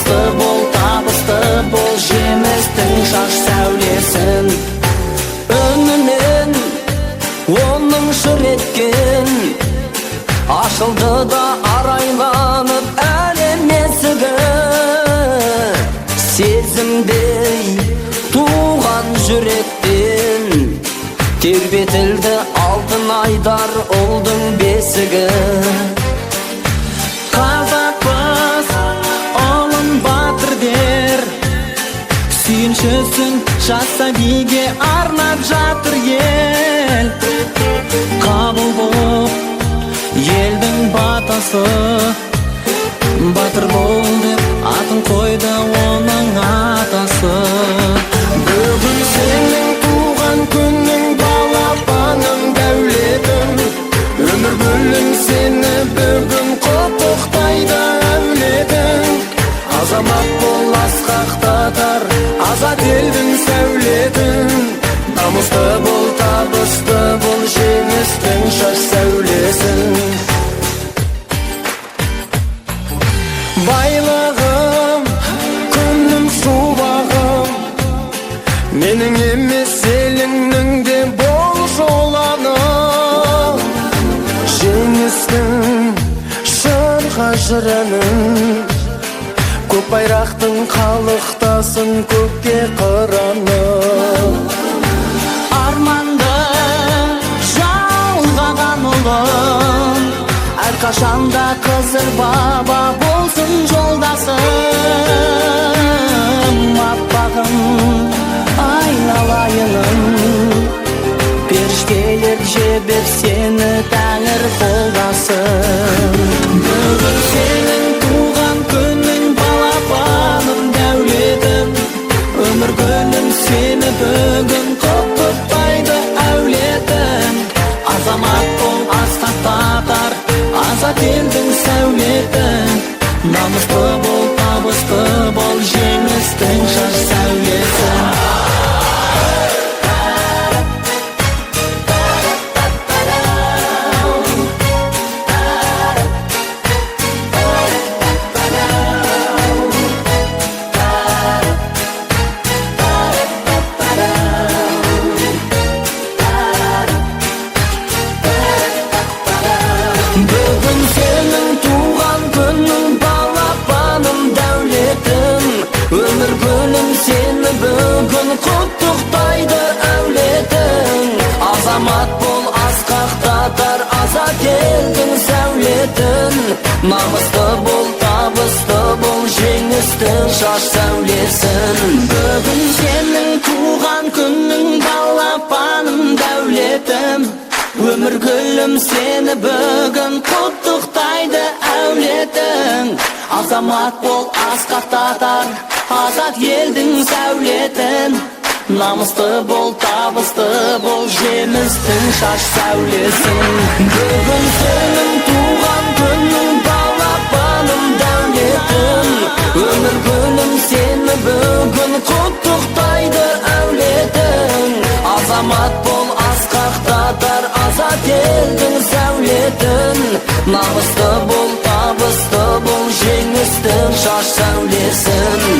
Намысты бол, табысты бол, жемістің шаш сәулесін. Önünden onun şüretken açıldı da araylanıp әлем есігі. Сезімдей туған жүректен тербетілді алтын айдар ұлдың бесігі. Қазақпыз олын батыр дер, сүйіншісін жаса биге арнап жатыр ел. Қабыл боп елдің батасы, батыр бол деп атын қойды оның атасы. Бүгін сенің туған күнің, балапаның дәулетің, өмір гүлің сені бүгін құттықтайды әулетің. Азамат бол, асқақтатар азат елдің сәулетін. Намысты бол, табысты бол, жеңістің шаш сәулесін. Байлығым, күнім, шубағым, менің емес еліңнің де бол жоланым. Жеңістің шырға жырының, көк байрақтың қалықтасын көкке қыранып. Арманды жалғаған ұлым, әрқашанда қызыр баба болсын жолдасым. Аппағым, айналайыным, періштелер жебеп сені тәңір қолдасын. Бүгін сенің туған күнің, балапаным дәулетім, өмір гүлім сені бүгін құттықтайды әулетім. Азамат бол, асқақтатар азат елдің сәулетін. Намысты бол, табысты бол, жеңістің шаш сәулесін. Бүгін сенің туған күнің, балапаным дәулетім, өмір гүлім сені бүгін құттықтайды әулетің. Азамат бол, асқақтатар азат елдің сәулетін. Намысты бол, табысты бол, жеңістің шаш сәулесін. Бүгін сенің туған күнің, балапаным дәулетім, өмір гүлім сені бүгін құттықтайды әулетің. Азамат бол, асқақтатар азат елдің сәулетін. Намысты бол, табысты бол, жемістің шаш сәулесін. Бүгін сенің туған күнің, балапаным дәулетім, өмір гүлім сені бүгін құттықтайды әулетің. Азамат бол, асқақтатар азат елдің сәулетін. Намысты бол, табысты бол, жеңістің шаш сәулесін.